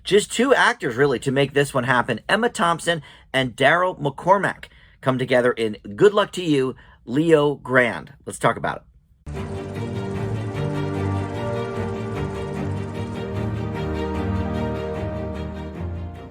just two actors, really, to make this one happen. Emma Thompson and Daryl McCormack come together in Good Luck to You, Leo Grande. Let's talk about it.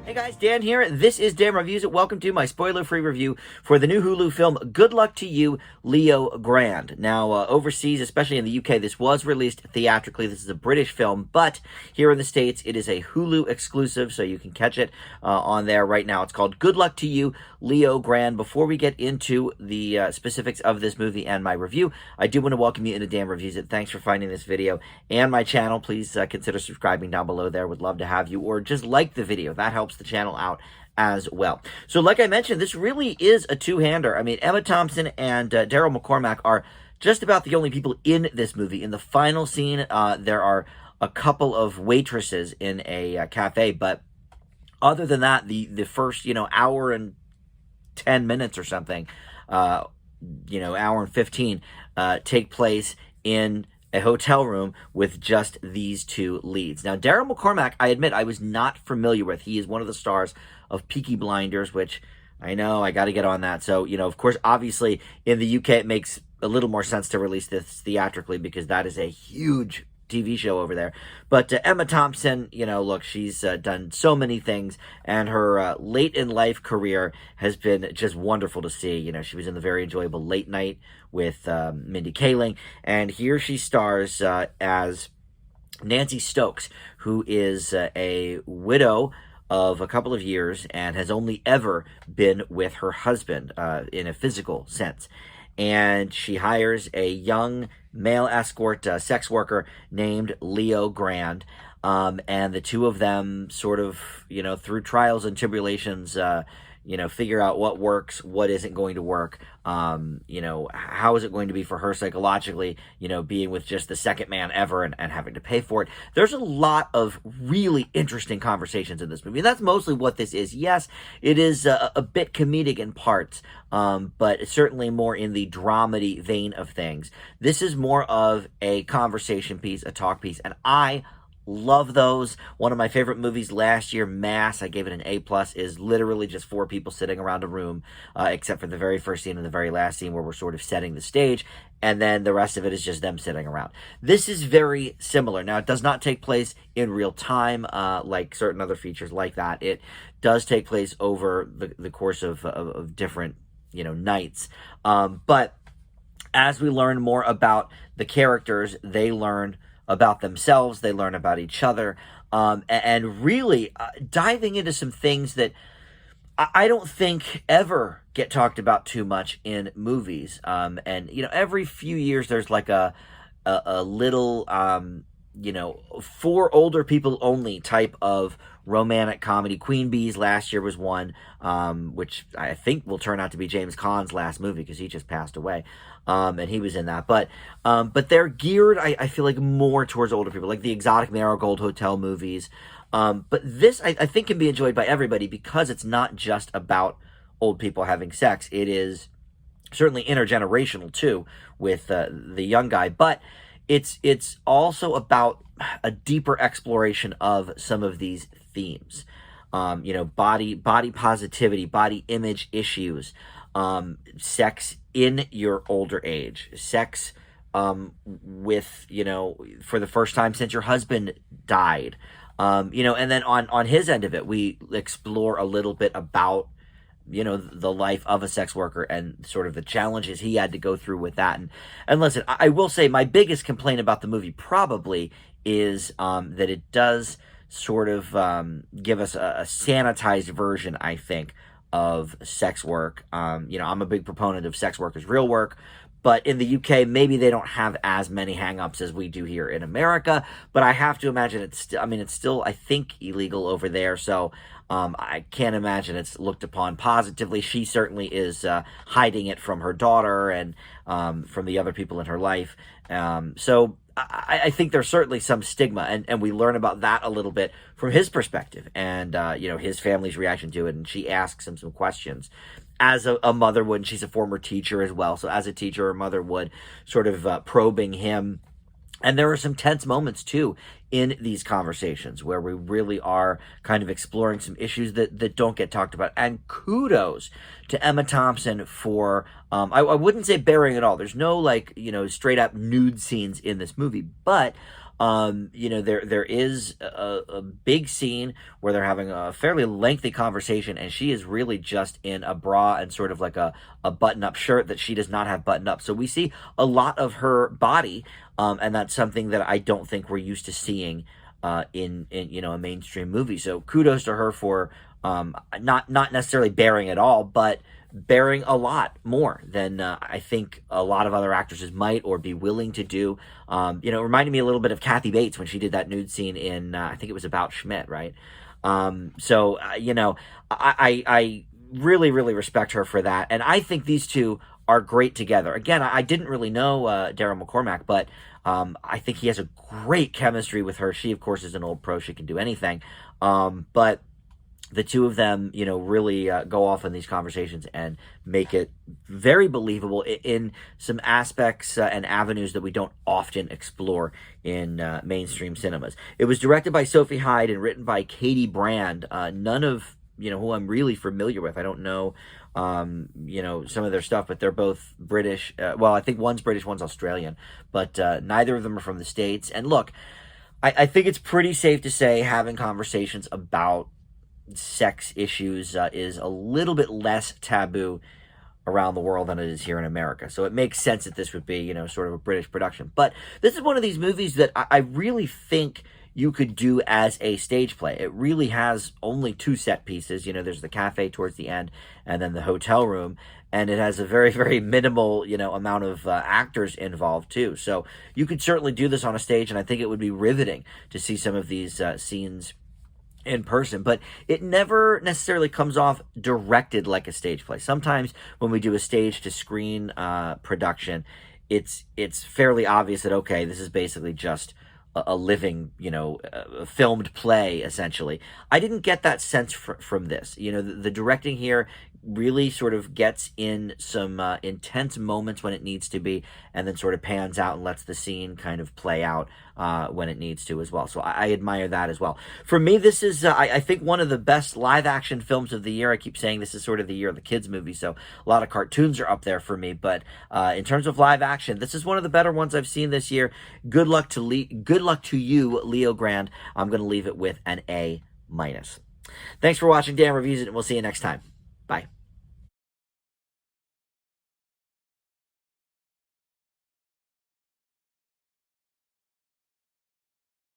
Hey guys, Dan here. This is Dan Reviews It. Welcome to my spoiler-free review for the new Hulu film, Good Luck to You, Leo Grande. Now, overseas, especially in the UK, this was released theatrically. This is a British film, but here in the States, it is a Hulu exclusive, so you can catch it on there right now. It's called Good Luck to You, Leo Grande. Before we get into the specifics of this movie and my review, I do want to welcome you into Dan Reviews It. Thanks for finding this video and my channel. Please consider subscribing down below there. Would love to have you, or just like the video. That helps the channel out as well. So like I mentioned, this really is a two-hander. I mean, Emma Thompson and Daryl McCormack are just about the only people in this movie. In the final scene, there are a couple of waitresses in a cafe, but other than that, the first, hour and 10 minutes or something, hour and 15, take place in a hotel room with just these two leads. Now, Daryl McCormack, I admit, I was not familiar with. He is one of the stars of Peaky Blinders, which I know I got to get on that. So, of course, obviously, in the UK, it makes a little more sense to release this theatrically because that is a huge TV show over there. But Emma Thompson, look, she's done so many things, and her late in life career has been just wonderful to see. She was in the very enjoyable Late Night with Mindy Kaling, and here she stars as Nancy Stokes, who is a widow of a couple of years and has only ever been with her husband in a physical sense. And she hires a young male escort sex worker named Leo Grande. And the two of them sort of, through trials and tribulations, figure out what works, what isn't going to work, how is it going to be for her psychologically, being with just the second man ever and having to pay for it. There's a lot of really interesting conversations in this movie. And that's mostly what this is. Yes, it is a bit comedic in parts, but certainly more in the dramedy vein of things. This is more of a conversation piece, a talk piece, and I love those. One of my favorite movies last year, Mass, I gave it an A+, is literally just four people sitting around a room, except for the very first scene and the very last scene where we're sort of setting the stage, and then the rest of it is just them sitting around. This is very similar. Now, it does not take place in real time, like certain other features like that. It does take place over the course of different, nights. But as we learn more about the characters, they learn about themselves, they learn about each other, and really diving into some things that I don't think ever get talked about too much in movies. And every few years there's like a little for older people only type of romantic comedy. Queen Bees last year was one, which I think will turn out to be James Caan's last movie because he just passed away, and he was in that. But they're geared, I feel like, more towards older people, like the Exotic Marigold Hotel movies. But this, I think, can be enjoyed by everybody because it's not just about old people having sex. It is certainly intergenerational, too, with the young guy. But it's also about a deeper exploration of some of these themes. Body positivity, body image issues, sex in your older age, sex with, for the first time since your husband died. And then on his end of it, we explore a little bit about, the life of a sex worker and sort of the challenges he had to go through with that. And listen, I will say my biggest complaint about the movie probably is that it does sort of give us a sanitized version, I think, of sex work. I'm a big proponent of sex work as real work, but in the UK, maybe they don't have as many hang-ups as we do here in America, but I have to imagine it's still, I think, illegal over there, so I can't imagine it's looked upon positively. She certainly is hiding it from her daughter and from the other people in her life. So I think there's certainly some stigma, and we learn about that a little bit from his perspective and, his family's reaction to it, and she asks him some questions. As a mother would, and she's a former teacher as well, so as a teacher, her mother would, sort of probing him And there are some tense moments too in these conversations where we really are kind of exploring some issues that don't get talked about. And kudos to Emma Thompson for, I wouldn't say bearing it all. There's no like, straight up nude scenes in this movie, but there is a big scene where they're having a fairly lengthy conversation, and she is really just in a bra and sort of like a button-up shirt that she does not have buttoned up. So we see a lot of her body, and that's something that I don't think we're used to seeing in a mainstream movie. So kudos to her for not necessarily bearing it all, but bearing a lot more than I think a lot of other actresses might or be willing to do. It reminded me a little bit of Kathy Bates when she did that nude scene in, I think it was About Schmidt, right? I really, really respect her for that. And I think these two are great together. Again, I didn't really know Daryl McCormack, but I think he has a great chemistry with her. She, of course, is an old pro. She can do anything. But the two of them, really go off in these conversations and make it very believable in some aspects and avenues that we don't often explore in mainstream cinemas. It was directed by Sophie Hyde and written by Katie Brand, none of who I'm really familiar with. I don't know, some of their stuff, but they're both British. Well, I think one's British, one's Australian, but neither of them are from the States. And look, I think it's pretty safe to say having conversations about sex issues is a little bit less taboo around the world than it is here in America. So it makes sense that this would be, sort of a British production. But this is one of these movies that I really think you could do as a stage play. It really has only two set pieces. There's the cafe towards the end and then the hotel room. And it has a very, very minimal, amount of actors involved too. So you could certainly do this on a stage, and I think it would be riveting to see some of these scenes in person, but it never necessarily comes off directed like a stage play. Sometimes when we do a stage to screen production, it's fairly obvious that, okay, this is basically just a living, a filmed play, essentially. I didn't get that sense from this. The directing here really sort of gets in some intense moments when it needs to be, and then sort of pans out and lets the scene kind of play out when it needs to as well. So I admire that as well. For me, this is, I think, one of the best live-action films of the year. I keep saying this is sort of the year of the kids' movie, so a lot of cartoons are up there for me. But in terms of live action, this is one of the better ones I've seen this year. Good luck to you, Leo Grande. I'm going to leave it with an A-. Thanks for watching Dan Reviews It, and we'll see you next time. Bye.